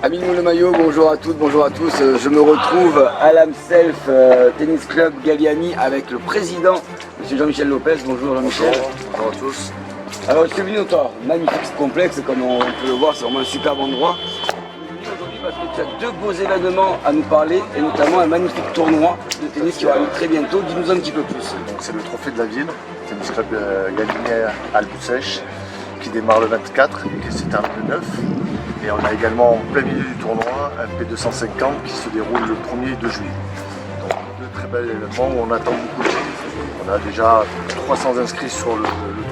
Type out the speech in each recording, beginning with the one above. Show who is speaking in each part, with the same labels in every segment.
Speaker 1: Amine le maillot, bonjour à toutes, bonjour à tous. Je me retrouve à l'Amself Tennis Club Galliani avec le président, M. Jean-Michel Lopez. Bonjour Jean-Michel.
Speaker 2: Bonjour à tous.
Speaker 1: Alors je suis venu dans un magnifique complexe, comme on peut le voir, c'est vraiment un superbe endroit. Je suis venu aujourd'hui parce que tu as deux beaux événements à nous parler, et notamment un magnifique tournoi de tennis qui aura lieu très bientôt. Dis-nous un petit peu plus.
Speaker 2: Donc c'est le trophée de la ville, Tennis Club Galliani à Alboussèche, qui démarre le 24 et qui se termine le 9. Et on a également en plein milieu du tournoi un P250 qui se déroule le 1er et 2 juillet. Donc deux très bels événements où on attend beaucoup de gens. On a déjà 300 inscrits sur le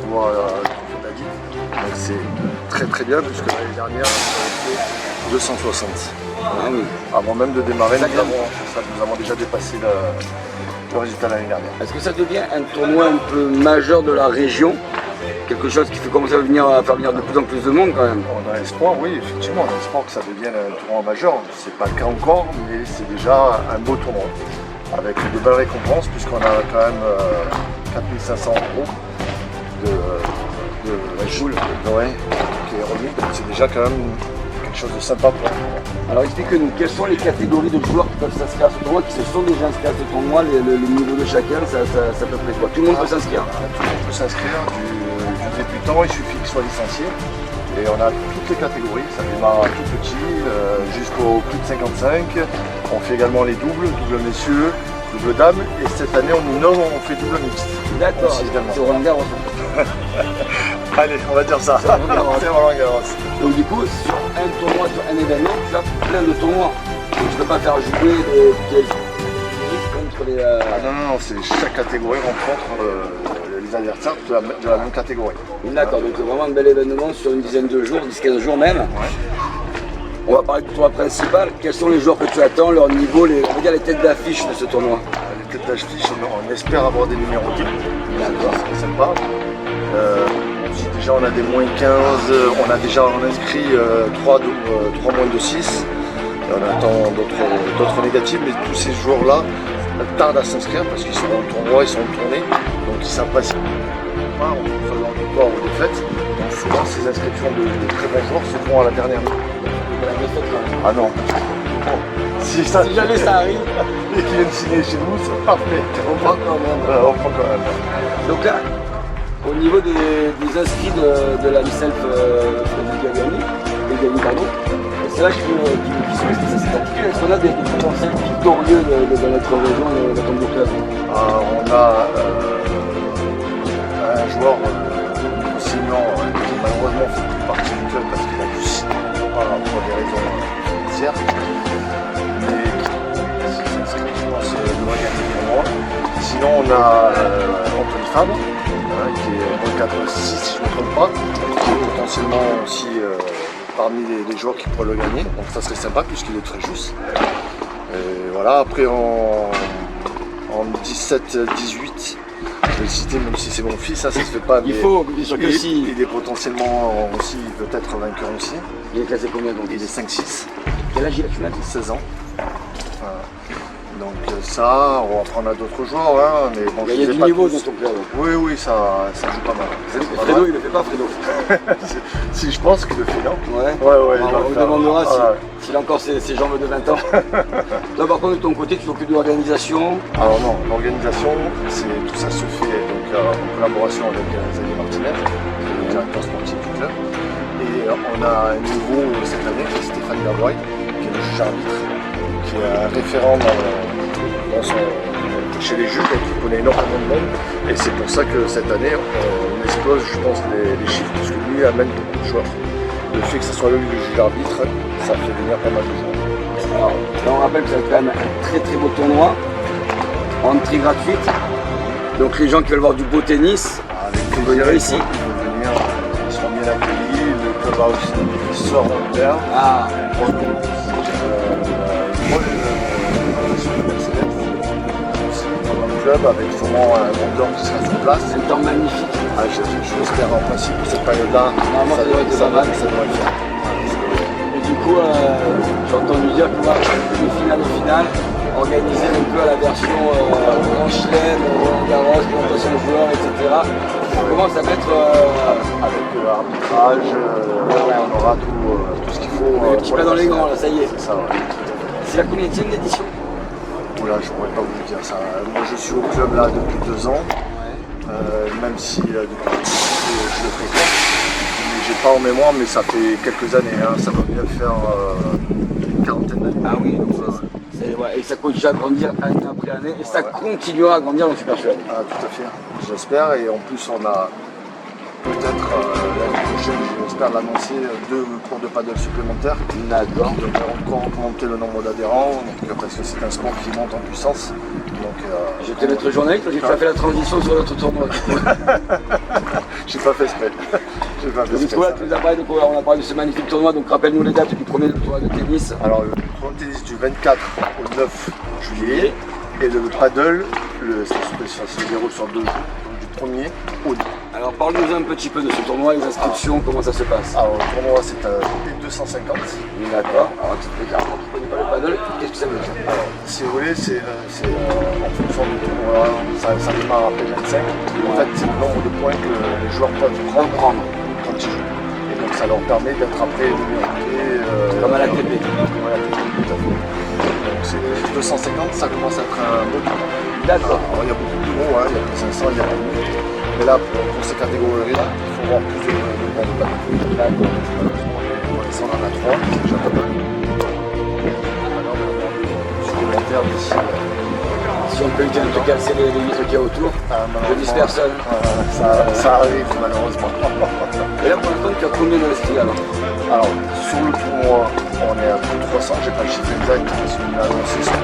Speaker 2: tournoi de la ville. Donc c'est très bien puisque l'année dernière on a fait 260.
Speaker 1: Ah oui.
Speaker 2: Avant même de démarrer, nous avons déjà dépassé le résultat l'année dernière.
Speaker 1: Est-ce que ça devient un tournoi un peu majeur de la région? Quelque chose qui fait commencer à faire venir de plus en plus de monde quand même.
Speaker 2: On a l'espoir, oui, effectivement, on a l'espoir que ça devienne un tournoi majeur. C'est pas le cas encore, mais c'est déjà un beau tournoi. Avec de belles récompenses, puisqu'on a quand même 4500 € de choule qui est remis. Donc c'est déjà quand même quelque chose de sympa pour nous.
Speaker 1: Alors explique-nous, quelles sont les catégories de joueurs qui peuvent s'inscrire à ce tournoi, qui se sont déjà inscrits à ce tournoi, le niveau de chacun, ça peut faire quoi? Tout le monde peut s'inscrire?
Speaker 2: Tout le monde peut s'inscrire, du débutant, il suffit qu'il soit licencié. Et on a toutes les catégories, ça démarre tout petit jusqu'au plus de 55. On fait également les double messieurs, double dames. Et cette année on innove, on fait double mixte.
Speaker 1: D'accord, c'est Roland Garros.
Speaker 2: Allez, on va dire ça. C'est Roland Garros.
Speaker 1: Donc du coup, sur un tournoi, sur un événement, tu as plein de tournois. Donc, tu ne peux pas faire jouer des contre les...
Speaker 2: Non, c'est chaque catégorie rencontre les adversaires de la même catégorie.
Speaker 1: D'accord, donc c'est vraiment un bel événement sur une dizaine de jours, 10-15 jours même.
Speaker 2: Ouais.
Speaker 1: On va parler du tournoi principal. Quels sont les joueurs que tu attends, leur niveau, on va dire les têtes d'affiche de ce tournoi?
Speaker 2: Les têtes d'affiche, on espère avoir des numéros 10. D'accord, c'est sympa. Déjà on a des moins 15, on a déjà inscrit 3 moins de 6. Et on attend d'autres négatifs, mais tous ces joueurs-là tardent à s'inscrire parce qu'ils sont dans le tournoi, ils sont en tournée, donc ils savent pas si on peut faire leur victoire ou défaite. Donc souvent ces inscriptions de très bons joueurs se font à la dernière minute. Ah non. Bon, si jamais ça arrive et qu'ils viennent signer chez nous, c'est parfait. On prend quand même.
Speaker 1: Donc là, au niveau des inscrits de la Self Galliani, c'est là que je suis est-ce qu'on a des potentiels victorieux de notre région, de ton club?
Speaker 2: On a un joueur senior qui malheureusement ne fait plus partie du club parce qu'il a dû signer pour des raisons financières, mais qui je pense devrait gagner pour moi. Sinon on a Anthony Fabre qui est recadre 6 si je ne me trompe pas, qui est potentiellement aussi parmi les joueurs qui pourraient le gagner, donc ça serait sympa puisqu'il est très juste. Et voilà, après en 17-18, je vais le citer même si c'est mon fils, ça se fait pas.
Speaker 1: Il faut, bien sûr que si.
Speaker 2: Il est potentiellement aussi peut-être vainqueur aussi.
Speaker 1: Il est classé combien donc?
Speaker 2: Il est 5-6.
Speaker 1: Quel âge il a, tu m'as dit?
Speaker 2: 16 ans. Voilà. Donc ça, on a d'autres joueurs, hein, mais bon,
Speaker 1: il y a du niveau dans ton club.
Speaker 2: Oui, ça joue pas mal.
Speaker 1: Fredo, il le fait pas, Fredo?
Speaker 2: Si, je pense qu'il le fait, non?
Speaker 1: Ouais. On vous demandera s'il a encore ses jambes de 20 ans. Toi, par contre, de ton côté, tu t'occupes de l'organisation?
Speaker 2: Alors non, l'organisation, tout ça se fait donc, en collaboration avec Xavier Martinez, le directeur sportif du club. Et on a un nouveau cette année, qui est Stéphane Gavoy, qui est le juge arbitre, qui est un référent chez les juges, donc il connaît énormément de monde. Et c'est pour ça que cette année, on explose, je pense, les chiffres, parce que lui amène beaucoup de joueurs. Le fait que ce soit lui le juge arbitre, ça fait venir pas mal de joueurs.
Speaker 1: Alors, là, on rappelle que c'est quand même un très beau tournoi, entrée gratuite. Donc les gens qui veulent voir du beau tennis,
Speaker 2: avec
Speaker 1: venir ici.
Speaker 2: Ils seront bien accueillis, le clubhouse sort ouvert. Club avec sûrement un vendeur qui sera sur place.
Speaker 1: C'est un temps magnifique.
Speaker 2: Je l'espère en principe pour cette période-là.
Speaker 1: Ça doit être pas mal. Ça doit le faire. Et du coup, j'ai entendu dire que le final, organisé un peu à la version Grand Chelem, Roland Garros, présentation de joueurs, etc. On commence à mettre
Speaker 2: avec arbitrage, on aura tout ce qu'il faut.
Speaker 1: Le petit pas dans les grands, là, ça y est.
Speaker 2: C'est ça, ouais.
Speaker 1: C'est la combienième d'édition?
Speaker 2: Oula, je pourrais pas vous dire ça. Moi, je suis au club là depuis 2 ans, même si depuis je le fréquente. J'ai pas en mémoire, mais ça fait quelques années. Hein. Ça va bien faire une quarantaine d'années.
Speaker 1: Ah oui, donc ouais, et ça continue à grandir année après année, et ça continuera à grandir, j'en suis persuadé.
Speaker 2: Ah, tout à fait, j'espère. Et en plus, on a peut-être l'année prochaine, j'espère l'annoncer, 2 cours de paddle supplémentaires.
Speaker 1: D'accord.
Speaker 2: Donc, on va encore augmenter le nombre d'adhérents, parce que c'est un sport qui monte en puissance. Donc,
Speaker 1: j'étais maître journaliste, j'ai fait la transition sur notre tournoi.
Speaker 2: J'ai pas fait exprès.
Speaker 1: Donc voilà, tu nous as parlé, donc, on a parlé de ce magnifique tournoi, donc rappelle-nous les dates du premier tournoi de tennis.
Speaker 2: Alors le tournoi de tennis du 24 au 9 juillet et le paddle, ça se déroule sur 2 jours, du 1er au 2.
Speaker 1: Alors parle-nous un petit peu de ce tournoi, les inscriptions, comment ça se passe.
Speaker 2: Alors le tournoi c'est un P250.
Speaker 1: D'accord. Alors tu peux dire, tu connais pas le paddle, qu'est-ce que ça veut dire?
Speaker 2: Alors si vous voulez, c'est en fonction du tournoi, ça démarre après 25. En fait c'est le nombre de points que les joueurs peuvent prendre quand ils jouent. Et donc ça leur permet d'être après numéroté.
Speaker 1: Comme à la TP.
Speaker 2: Comme à la TP, tout à fait. Donc c'est 250, ça commence à être un beau tournoi.
Speaker 1: D'accord.
Speaker 2: Alors il y a beaucoup plus gros, hein, il y a plus 500, il y a plus 1000. Mais là, pour ces catégories-là, il faut voir plus de points de balle. D'accord. On va descendre à la 3, c'est déjà pas mal. Alors, on va avoir des supplémentaires d'ici.
Speaker 1: Si on peut éviter de te casser les vitres qu'il y a autour, je dis personne.
Speaker 2: Ça arrive malheureusement.
Speaker 1: Et là pour l'instant tu as combien d'inscrits alors?
Speaker 2: Alors, sur le tournoi, on est à plus de 300, j'ai pas le chiffre exact, parce qu'on a annoncé sur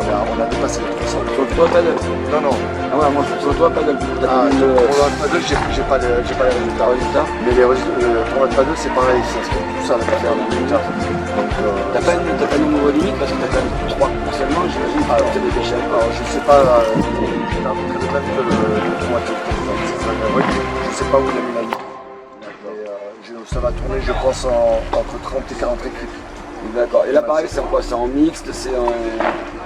Speaker 2: on a dépassé les 300.
Speaker 1: Sur le toit paddle?
Speaker 2: Non, non.
Speaker 1: Ah ouais, moi sur le toit paddle.
Speaker 2: Pour le paddle, j'ai pas les résultats. Mais pour le paddle, c'est pareil, ça se fait tout ça avec faire des résultats. Donc,
Speaker 1: t'as pas une nombre limite parce que t'as quand même 3 seulement, j'imagine que tu as des déchets.
Speaker 2: Alors, je sais pas, j'ai un peu de même que le tournoi qui je sais pas où il a mis la limite. Ça va tourner, je pense, entre 30 et 40 équipes.
Speaker 1: D'accord. Et là, pareil, c'est en quoi? C'est en mixte? C'est en...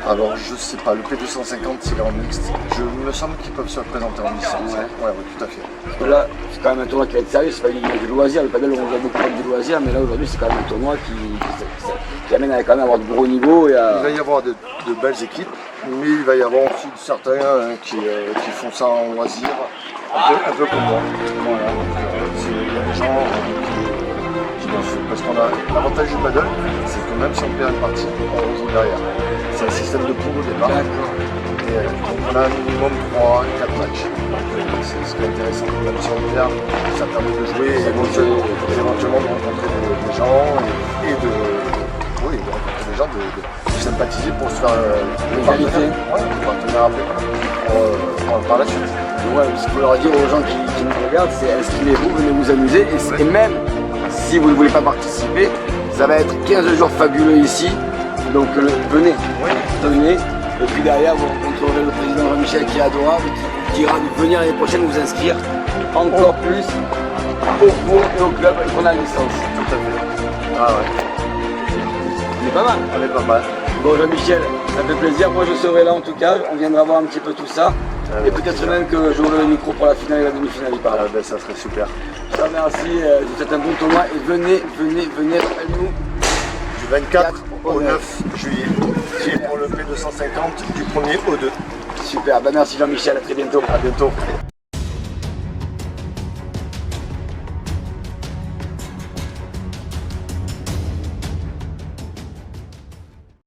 Speaker 2: Alors, je sais pas. Le P250, c'est en mixte. Je me semble qu'ils peuvent se représenter en mixte. Ouais, tout à fait.
Speaker 1: Parce que là, c'est quand même un tournoi qui va être sérieux. C'est pas uniquement du loisir. Le paddle, on voit beaucoup comme du loisir, mais là, aujourd'hui, c'est quand même un tournoi qui amène à quand même avoir de gros niveaux. Et à...
Speaker 2: Il va y avoir de belles équipes, mais il va y avoir aussi certains qui font ça en loisir, un peu comme moi. Voilà. Il y a des gens parce qu'on a l'avantage du paddle, c'est que même si on perd une partie, on rejoue derrière. C'est un système de poule au départ. Et donc on a un minimum 3-4 matchs. C'est ce qui est intéressant. Même si on perd, ça permet de jouer et éventuellement de rencontrer des gens et de rencontrer des gens, de sympathiser pour se faire des partenaires après par la suite.
Speaker 1: Ouais, ce qu'il faut leur dire aux gens qui nous regardent, c'est inscrivez-vous, venez vous amuser et même si vous ne voulez pas participer, ça va être 15 jours fabuleux ici, donc venez, venez, et puis derrière vous rencontrerez le président Jean-Michel qui est adorable, qui dira de venir l'année prochaine vous inscrire encore plus au cours et au club et qu'on a une licence.
Speaker 2: Tout à fait. Ah ouais.
Speaker 1: On est pas mal.
Speaker 2: On est pas mal.
Speaker 1: Bon Jean-Michel, ça fait plaisir, moi je serai là en tout cas, on viendra voir un petit peu tout ça. Et peut-être même que j'aurai le micro pour la finale et la demi-finale par là.
Speaker 2: Ben, ça serait super.
Speaker 1: Je te remercie, je vous souhaite un bon tournoi et venez, rappelle-nous.
Speaker 2: Du 24 au 9 juillet. Et pour le P250 du 1er au 2.
Speaker 1: Super, merci Jean-Michel, à très bientôt.
Speaker 2: À bientôt.